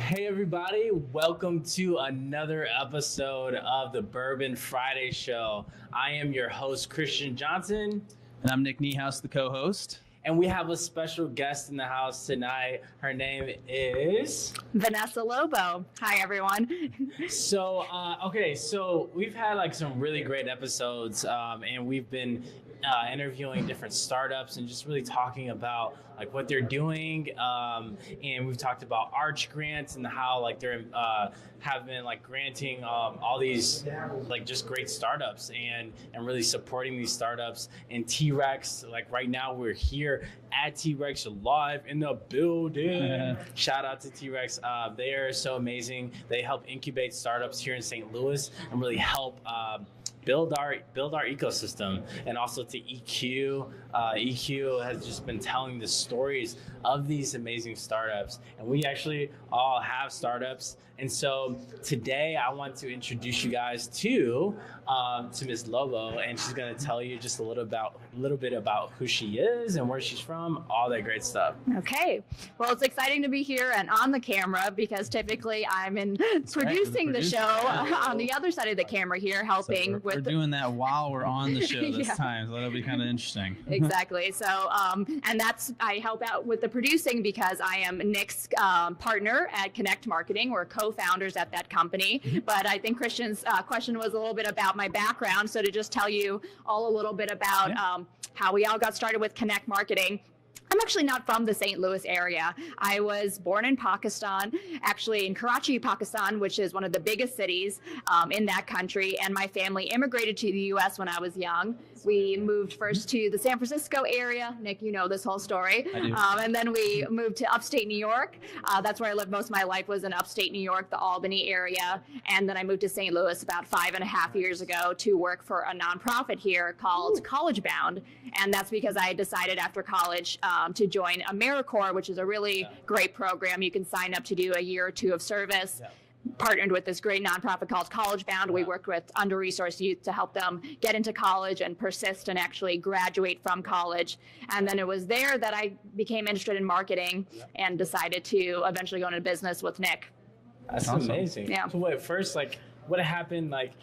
Hey everybody, welcome to another episode of the Bourbon Friday Show. I am your host, Christian Johnson. And I'm Nick Niehaus, the co-host. And we have a special guest in the house tonight. Her name is... Vanessa Lobo. Hi, everyone. So we've had like some really great episodes and we've been interviewing different startups and just really talking about like what they're doing, and we've talked about Arch grants and how like they're have been like granting all these like just great startups and really supporting these startups. And T-Rex, like right now we're here at T-Rex live in the building. Shout out to T-Rex. They are so amazing. They help incubate startups here in St. Louis and really help build our ecosystem. And also to EQ. EQ has just been telling the stories of these amazing startups, and we actually all have startups. And so today I want to introduce you guys to Ms. Lobo, and she's going to tell you just a little bit about who she is and where she's from, all that great stuff. Okay. Well, it's exciting to be here and on the camera because typically I'm producing the show on the other side of the camera here, helping so with. We're doing that while we're on the show this time, so that'll be kind of interesting. Exactly. So, and I help out with the producing because I am Nick's partner at Connect Marketing. We're co-founders at that company. But I think Christian's question was a little bit about my background. So to just tell you all a little bit about how we all got started with Connect Marketing. I'm actually not from the St. Louis area. I was born in Pakistan, actually in Karachi, Pakistan, which is one of the biggest cities in that country. And my family immigrated to the U.S. when I was young. We moved first to the San Francisco area. Nick, you know this whole story. I do. And then we moved to upstate New York. That's where I lived most of my life, was in upstate New York, the Albany area. And then I moved to St. Louis about 5.5 years ago to work for a nonprofit here called College Bound. And that's because I decided after college to join AmeriCorps, which is a really great program. You can sign up to do a year or two of service. Partnered with this great nonprofit called College Bound. We worked with under-resourced youth to help them get into college and persist and actually graduate from college. And then it was there that I became interested in marketing and decided to eventually go into business with Nick. That's awesome. Amazing. Yeah. So wait, first, like, what happened? Like,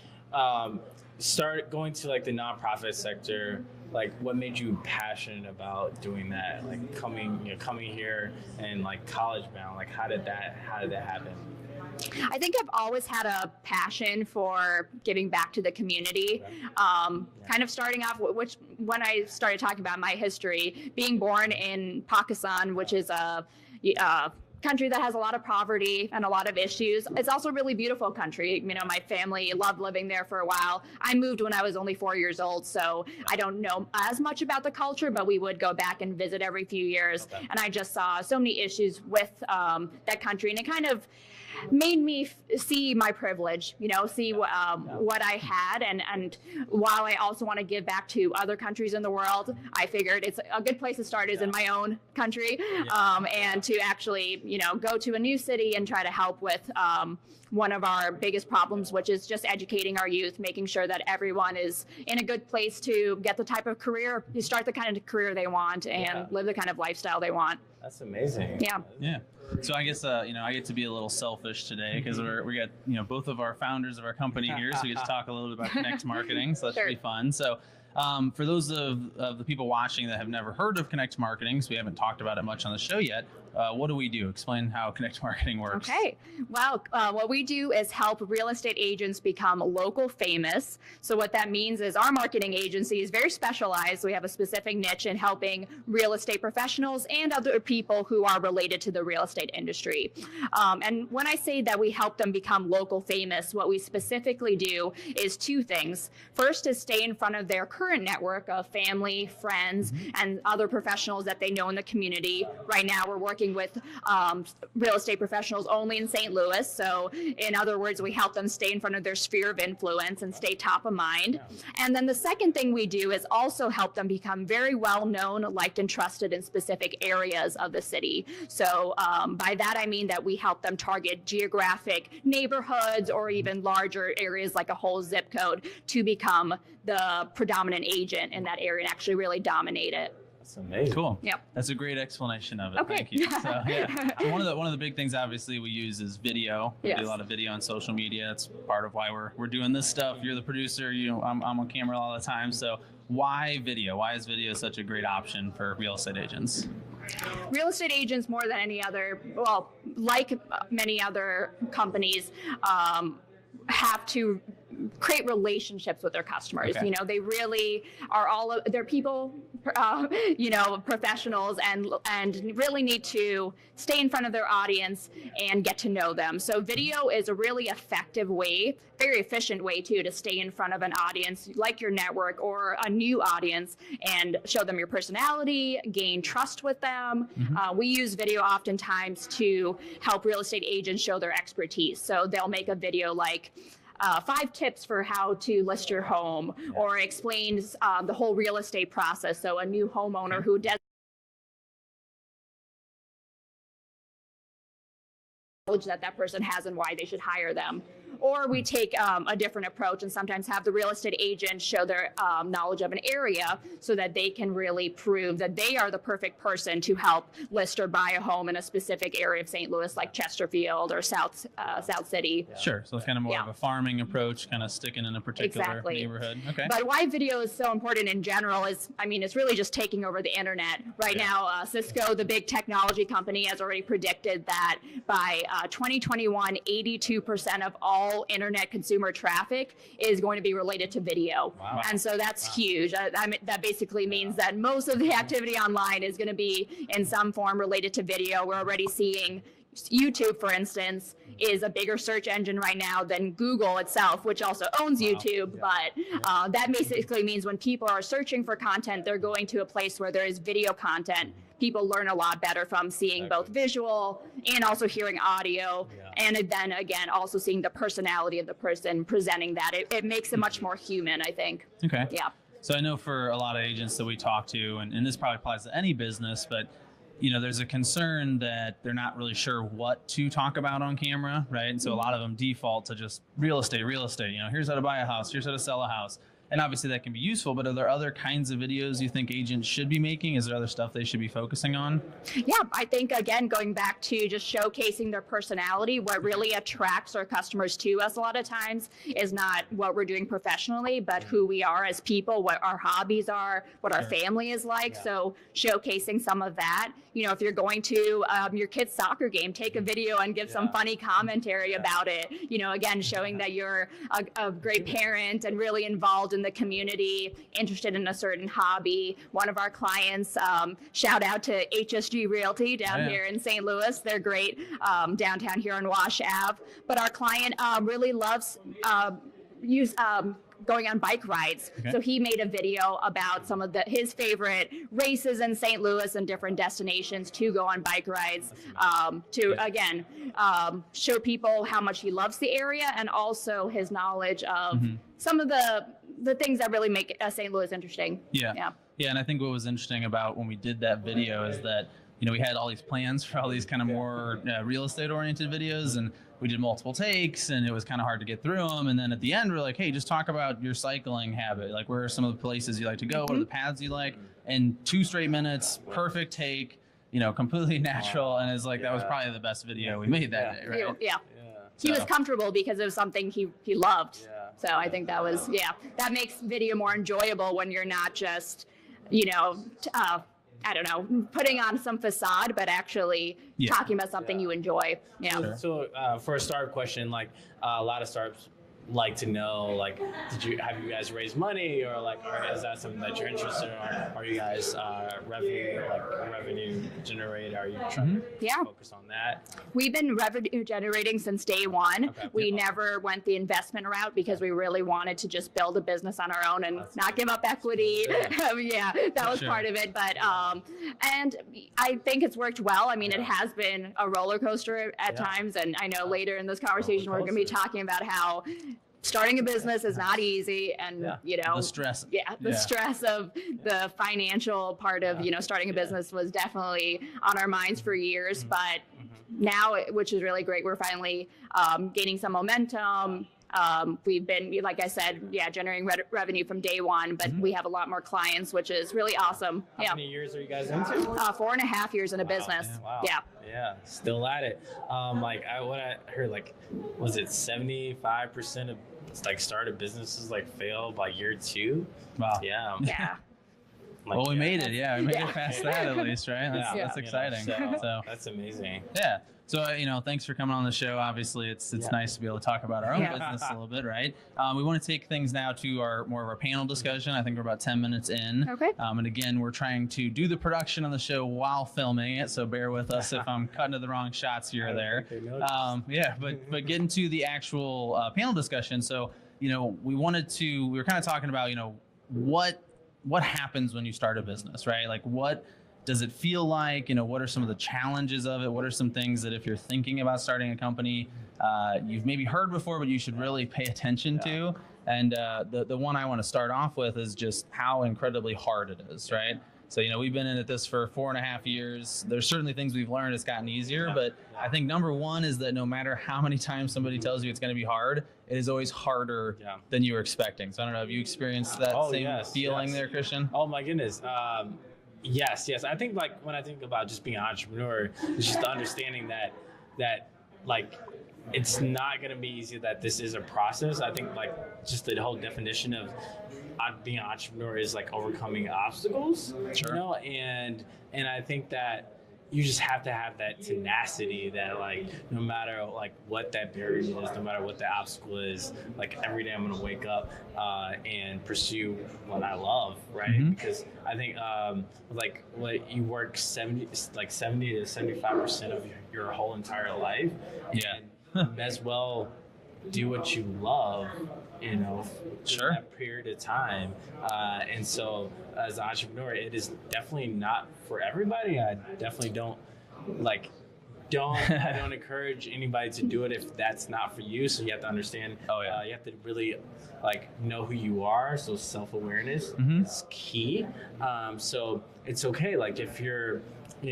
start going to like the nonprofit sector. Like, what made you passionate about doing that? Like coming here and like College Bound. Like, how did that happen? I think I've always had a passion for giving back to the community. Kind of starting off, when I started talking about my history, being born in Pakistan, which is a country that has a lot of poverty and a lot of issues. It's also a really beautiful country. You know, my family loved living there for a while. I moved when I was only 4 years old, so I don't know as much about the culture, but we would go back and visit every few years. Okay. And I just saw so many issues with that country, and it kind of made me see my privilege, see what I had. And while I also want to give back to other countries in the world, I figured it's a good place to start is in my own country, and to actually, go to a new city and try to help with one of our biggest problems, which is just educating our youth, making sure that everyone is in a good place to get the type of career, you start the kind of career they want and live the kind of lifestyle they want. That's amazing. Yeah. So I guess I get to be a little selfish today because we got both of our founders of our company here, so we get to talk a little bit about Connect Marketing. So that should be fun. So for those of the people watching that have never heard of Connect Marketing, so we haven't talked about it much on the show yet, what do we do? Explain how Connect Marketing works. Okay. Well, what we do is help real estate agents become local famous. So what that means is our marketing agency is very specialized. We have a specific niche in helping real estate professionals and other people who are related to the real estate industry. And when I say that we help them become local famous, what we specifically do is two things. First is stay in front of their current network of family, friends, and other professionals that they know in the community. Right now, we're working with real estate professionals only in St. Louis. So in other words, we help them stay in front of their sphere of influence and stay top of mind. And then the second thing we do is also help them become very well known, liked, and trusted in specific areas of the city. So by that, I mean that we help them target geographic neighborhoods or even larger areas like a whole zip code to become the predominant agent in that area and actually really dominate it. That's amazing. Cool. Yep. That's a great explanation of it. Okay. Thank you. So, yeah. So one of the big things obviously we use is video. We Yes. do a lot of video on social media. It's part of why we're doing this stuff. You're the producer. I'm on camera all the time. So why video? Why is video such a great option for real estate agents? Real estate agents, more than any other, well, like many other companies, have to create relationships with their customers. Okay. You know, they really are they're people, you know, professionals, and really need to stay in front of their audience and get to know them. So video is a really effective way, very efficient way too, to stay in front of an audience like your network or a new audience and show them your personality, gain trust with them. We use video oftentimes to help real estate agents show their expertise. So they'll make a video like 5 tips for how to list your home, or explains the whole real estate process. So a new homeowner who does knowledge that person has and why they should hire them. Or we take a different approach and sometimes have the real estate agent show their knowledge of an area so that they can really prove that they are the perfect person to help list or buy a home in a specific area of St. Louis, like Chesterfield or South City. Sure. So it's kind of more of a farming approach, kind of sticking in a particular neighborhood. Okay. But why video is so important in general is, I mean, it's really just taking over the internet. Right now, Cisco, the big technology company, has already predicted that by 2021, 82% of all internet consumer traffic is going to be related to video. Wow. And so that's huge. That basically means that most of the activity online is going to be in some form related to video. We're already seeing YouTube, for instance, is a bigger search engine right now than Google itself, which also owns YouTube. But that basically means when people are searching for content, they're going to a place where there is video content. People learn a lot better from seeing both visual and also hearing audio. And then again, also seeing the personality of the person presenting that. It makes it much more human, I think. Okay. Yeah. So I know for a lot of agents that we talk to, and this probably applies to any business, but you know, there's a concern that they're not really sure what to talk about on camera, right? And so a lot of them default to just real estate, you know, here's how to buy a house, here's how to sell a house. And obviously that can be useful, but are there other kinds of videos you think agents should be making? Is there other stuff they should be focusing on? Yeah, I think, again, going back to just showcasing their personality, what really attracts our customers to us a lot of times is not what we're doing professionally, but who we are as people, what our hobbies are, what our family is like. So showcasing some of that. You know, if you're going to your kid's soccer game, take a video and give some funny commentary about it. You know, again, showing that you're a great parent and really involved in the community, interested in a certain hobby. One of our clients, shout out to HSG Realty down here in St. Louis. They're great downtown here on Wash Ave. But our client really loves going on bike rides. So he made a video about some of his favorite races in St. Louis and different destinations to go on bike rides, to again show people how much he loves the area and also his knowledge of some of the things that really make St. Louis interesting. Yeah, and I think what was interesting about when we did that video is that, you know, we had all these plans for all these kind of more real estate oriented videos, and we did multiple takes, and it was kind of hard to get through them. And then at the end, we're like, hey, just talk about your cycling habit. Like, where are some of the places you like to go? What are the paths you like? And 2 straight minutes, perfect take, you know, completely natural. And it's like, that was probably the best video we made that day, right? Yeah. He was comfortable because it was something he loved. So I think that was, that makes video more enjoyable when you're not just, you know, I don't know, putting on some facade, but actually talking about something you enjoy. Yeah. So for a startup question, like a lot of startups like to know, like, have you guys raised money, or like, or is that something that you're interested in? Are you guys revenue generator? Are you trying to focus on that? We've been revenue generating since day one. We never went the investment route because we really wanted to just build a business on our own and not give up equity. That was part of it. But and I think it's worked well. I mean, it has been a roller coaster at times, and I know later in this conversation we're going to be talking about how starting a business is not easy, and you know, the stress. The stress of the financial part of starting a business was definitely on our minds for years. But now, which is really great, we're finally gaining some momentum. We've been, like I said, generating revenue from day one, but we have a lot more clients, which is really awesome. How many years are you guys into? 4.5 years in a business. Wow. Yeah, still at it. What I heard, like, was it 75% of like started businesses like fail by year 2? Wow. Yeah. Like, well, we made it. Yeah, we made it past that at least, right? That's exciting. So that's amazing. Yeah. So, thanks for coming on the show. Obviously, it's nice to be able to talk about our own business a little bit, right? We want to take things now to more of our panel discussion. I think we're about 10 minutes in. Okay. And again, we're trying to do the production of the show while filming it, so bear with us if I'm cutting to the wrong shots here or there. But getting to the actual panel discussion. So, we were kind of talking about, what happens when you start a business, right? Like, what does it feel like? What are some of the challenges of it? What are some things that if you're thinking about starting a company, you've maybe heard before, but you should really pay attention to? And the one I want to start off with is just how incredibly hard it is, right? So, we've been in this for 4.5 years. There's certainly things we've learned. It's gotten easier, but I think number one is that no matter how many times somebody tells you it's going to be hard, it is always harder than you were expecting. So I don't know, have you experienced that feeling there, Christian? Oh my goodness. Yes. I think like when I think about just being an entrepreneur, it's just the understanding that like it's not going to be easy, that this is a process. I think like just the whole definition of being an entrepreneur is like overcoming obstacles, and I think that you just have to have that tenacity that like no matter like what that barrier is, no matter what the obstacle is, like every day I'm gonna wake up and pursue what I love, right? Because I think like what you work 70 to 75% of your whole entire life, and as well do what you love, for that period of time. And so as an entrepreneur, it is definitely not for everybody. I definitely don't I don't encourage anybody to do it if that's not for you. So you have to understand, you have to really know who you are. So self-awareness is key. So it's okay. Like if you're, the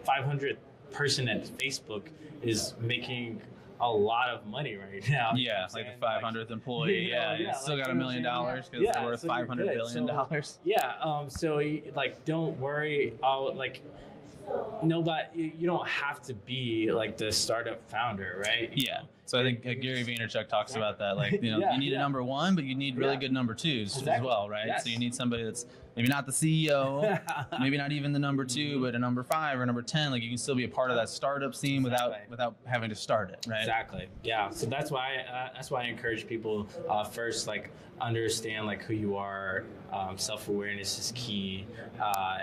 500th person at Facebook is making a lot of money right now. Yeah, like the 500th employee. He's still got $1 million because it's worth $500 billion. So don't worry. Nobody, you don't have to be like the startup founder, right? So I think Gary Vaynerchuk talks about that. You need a number one, but you need really good number twos as well, right? So you need somebody that's maybe not the CEO, maybe not even the number 2, but a number 5 or number 10. Like you can still be a part of that startup scene without having to start it, right? Exactly. Yeah. So that's why I encourage people first understand who you are. Self-awareness is key,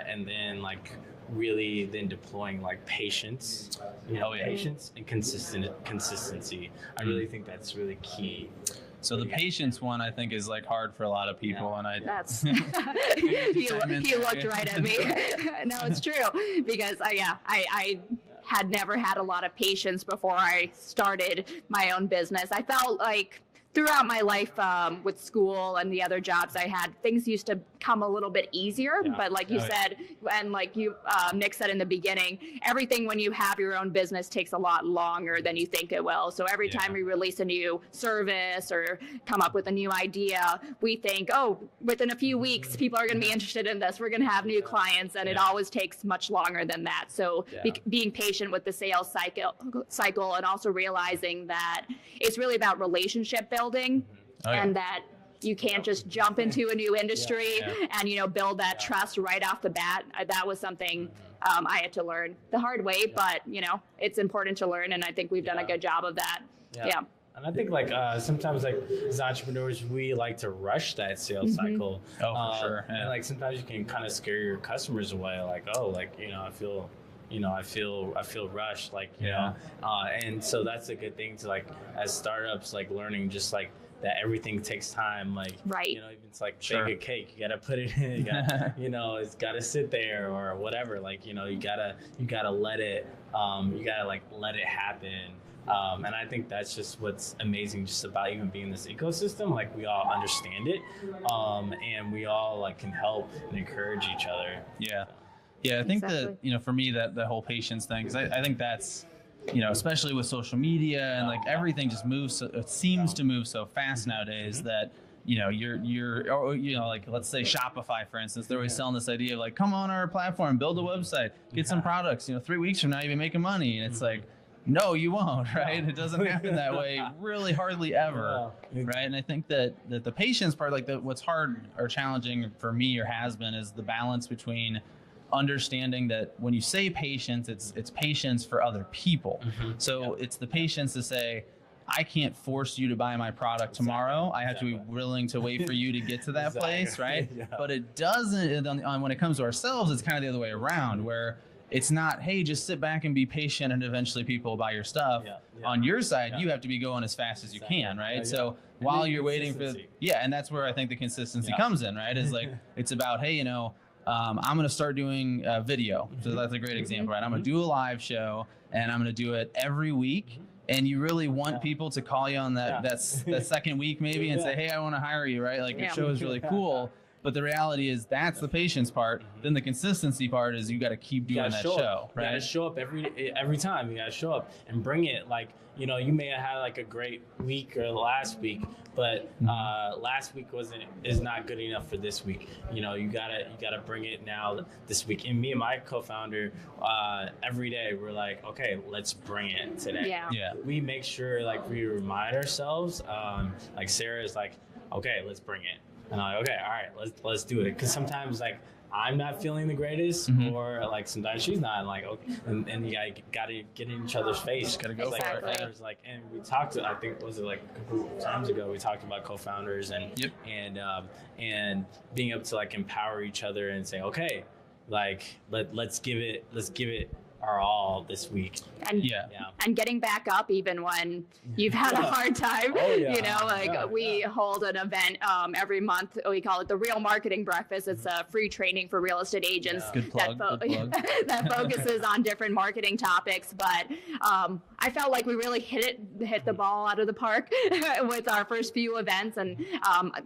and then really then deploying patience, patience and consistency. I really think that's really key. So the patience one, I think, is hard for a lot of people, and that's he looked right at me. No, it's true because I had never had a lot of patience before I started my own business. I felt like throughout my life with school and the other jobs I had, things used to come a little bit easier. But like you said, and like you, Nick said in the beginning, everything when you have your own business takes a lot longer than you think it will. So every time we release a new service or come up with a new idea, we think, within a few weeks, people are going to be interested in this. We're going to have new clients, and it always takes much longer than that. So being patient with the sales cycle and also realizing that it's really about relationship building, and that you can't just jump into a new industry and build that trust right off the bat. That was something I had to learn the hard way, but it's important to learn, and I think we've done a good job of that. And I think sometimes as entrepreneurs, we like to rush that sales cycle. For sure. And sometimes you can kind of scare your customers away. I feel rushed, and so that's a good thing to as startups, learning just that everything takes time, even it's bake a cake, you gotta put it in, you gotta, it's gotta sit there or whatever, you gotta let it let it happen. And I think that's just what's amazing just about even being in this ecosystem. We all understand it, and we all can help and encourage each other. Yeah, I think that for me that the whole patience thing, because I think that's especially with social media and like everything just moves. So, it seems to move so fast nowadays that like let's say Shopify, for instance, they're always selling this idea of like, come on our platform, build a website, get some products. 3 weeks from now you'll be making money, and it's like, no, you won't, right? It doesn't happen that way, really, hardly ever, right? And I think that the patience part, like what's hard or challenging for me or has been, is the balance between understanding that when you say patience, it's patience for other people. So it's the patience to say, I can't force you to buy my product tomorrow. I have to be willing to wait for you to get to that place, right? But it doesn't, when it comes to ourselves, it's kind of the other way around, where it's not, hey, just sit back and be patient and eventually people will buy your stuff. On your side, you have to be going as fast as you can, right? So while you're waiting for, and that's where I think the consistency comes in, right? Is like, it's about, hey, I'm going to start doing video. So that's a great example, right? I'm going to do a live show and I'm going to do it every week. And you really want people to call you on that second week maybe and say, hey, I want to hire you, right? Like, your show is really cool. But the reality is that's the patience part. Then the consistency part is you got to keep doing that show, right? You got to show up every time. You got to show up and bring it. Like, you may have had like a great week or last week, but last week is not good enough for this week. You gotta bring it now this week. And me and my co-founder, every day we're like, okay, let's bring it today. Yeah. We make sure like we remind ourselves. Like Sarah's like, okay, let's bring it. And I'm like, okay, all right, let's do it. Because sometimes like I'm not feeling the greatest, or like sometimes she's not. And like, okay, and you gotta get in each other's face. Gotta go for it. And we talked. I think was it like a couple times ago we talked about co-founders and being able to like empower each other and say, okay, like let's give it our all this week. And getting back up even when you've had a hard time. We hold an event every month. We call it the Real Marketing Breakfast. It's a free training for real estate agents good plug. that focuses on different marketing topics. But I felt like we really hit the ball out of the park with our first few events. And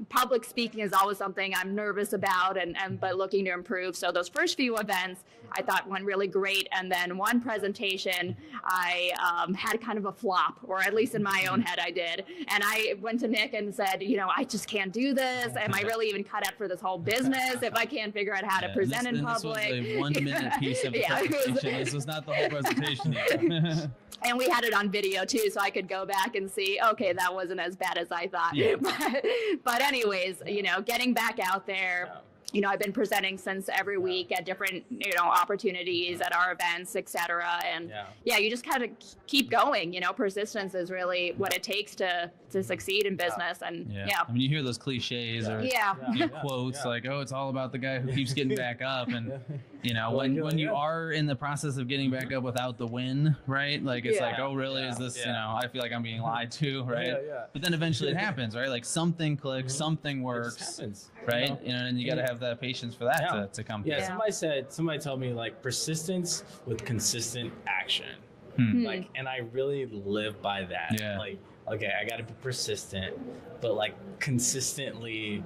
public speaking is always something I'm nervous about but looking to improve. So those first few events I thought went really great. And then one presentation I had kind of a flop, or at least in my own head I did. And I went to Nick and said, I just can't do this. Am I really even cut out for this whole business if I can't figure out how to present in public? This was a 1 minute piece of the presentation. This was not the whole presentation yet. And we had it on video too, so I could go back and see, okay, that wasn't as bad as I thought. But anyways, getting back out there. I've been presenting since every week at different, opportunities at our events, et cetera. And you just kind of keep going. Persistence is really what it takes to succeed in business. And I mean, you hear those cliches or quotes like, oh, it's all about the guy who keeps getting back up. And, when you are in the process of getting back up without the win, right? Like, it's like, oh, really? Is this, I feel like I'm being lied to, right? But then eventually it happens, right? Like something clicks, something works, right? And you got to have that patience for that to come. Somebody told me like persistence with consistent action. Like, and I really live by that. Like, okay, I got to be persistent, but like consistently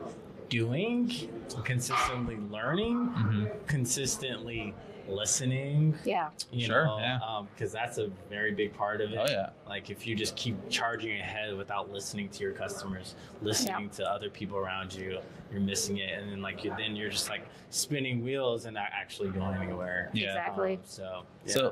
doing, consistently learning, consistently listening. Because that's a very big part of it. Like if you just keep charging ahead without listening to your customers, listening to other people around you, you're missing it. And then like you're just like spinning wheels and not actually going anywhere. Exactly. So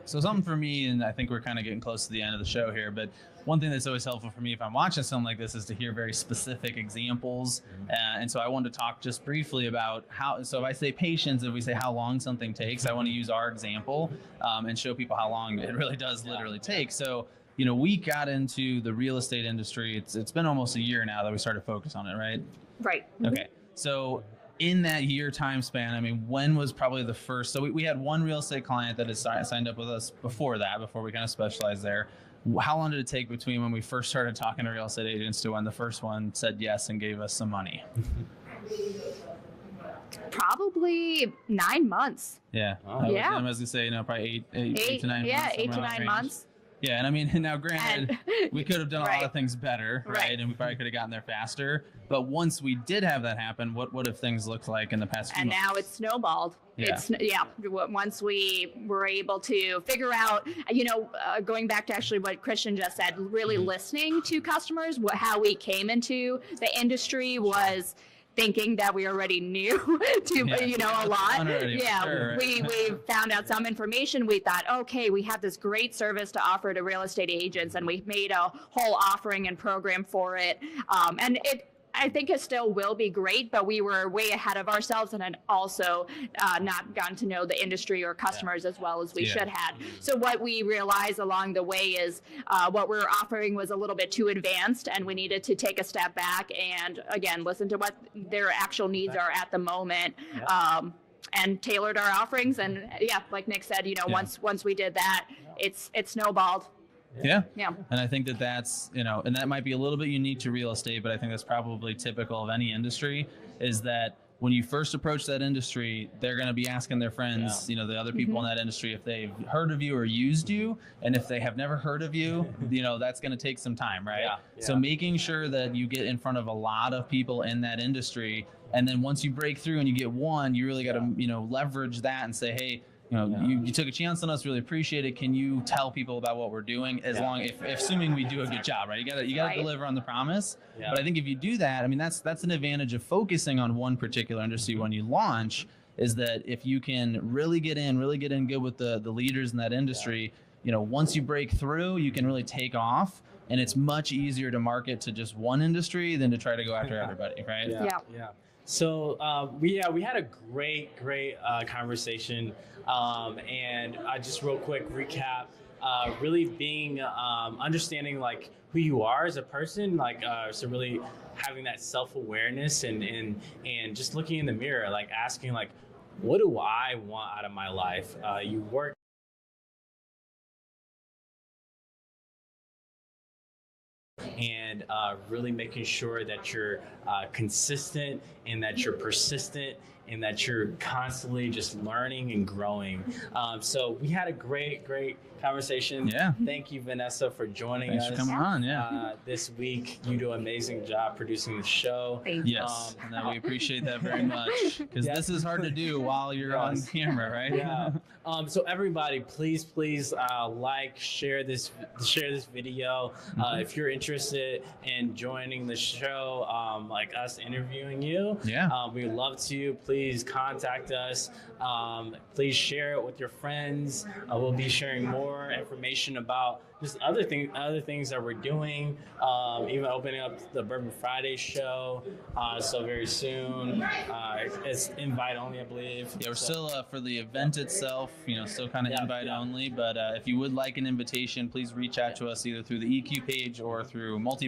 something for me, and I think we're kind of getting close to the end of the show here, but one thing that's always helpful for me if I'm watching something like this is to hear very specific examples. And so I wanted to talk just briefly about so if I say patience, if we say how long something takes, I want to use our example and show people how long it really does literally take. So, we got into the real estate industry. It's been almost a year now that we started focus on it, right? Right. Okay. So in that year time span, I mean, when was probably the first? So we had one real estate client that had signed up with us before we kind of specialized there. How long did it take between when we first started talking to real estate agents to when the first one said yes and gave us some money? Probably 9 months. I was going to say, probably eight to nine months. 8 to 9 months. Yeah, and I mean, now granted, we could have done a lot of things better, right? And we probably could have gotten there faster. But once we did have that happen, what have things looked like in the past few months? And now it's snowballed. Yeah. Once we were able to figure out, going back to actually what Christian just said, really listening to customers, how we came into the industry was thinking that we already knew a lot. We found out some information. We thought, okay, we have this great service to offer to real estate agents, and we made a whole offering and program for it. And I think it still will be great, but we were way ahead of ourselves and had also not gotten to know the industry or customers as well as we should have. So what we realized along the way is what we're offering was a little bit too advanced, and we needed to take a step back and, again, listen to what their actual needs are at the moment. And tailored our offerings. And like Nick said, once we did that, it snowballed. Yeah. And I think that's, and that might be a little bit unique to real estate, but I think that's probably typical of any industry, is that when you first approach that industry, they're going to be asking their friends, the other people in that industry, if they've heard of you or used you. And if they have never heard of you, that's going to take some time, right? So making sure that you get in front of a lot of people in that industry. And then once you break through and you get one, you really got to, leverage that and say, hey, you took a chance on us, really appreciate it. Can you tell people about what we're doing? If assuming we do a good job, right? You gotta deliver on the promise. But I think if you do that, I mean, that's an advantage of focusing on one particular industry when you launch, is that if you can really get in good with the leaders in that industry, once you break through, you can really take off. And it's much easier to market to just one industry than to try to go after everybody, right? Yeah. So we had a great conversation, and just real quick recap. Really being understanding like who you are as a person, so really having that self-awareness and just looking in the mirror, like asking like, what do I want out of my life? You work. And really making sure that you're consistent and that you're persistent and that you're constantly just learning and growing. So we had a great conversation. Yeah. Thank you, Vanessa, for joining us. Thanks for coming on. This week. You do an amazing job producing the show. Thank you. Yes, and we appreciate that very much, because this is hard to do while you're on camera, right? Yeah. So everybody, please share this video. If you're interested in joining the show, like us interviewing you, we'd love to. Please contact us. Please share it with your friends. We'll be sharing more information about just other things that we're doing, even opening up the Bourbon Friday show, so very soon. It's invite only, I believe. Yeah, we're still for the event itself, still kind of invite only, but if you would like an invitation, please reach out to us either through the EQ page or through multi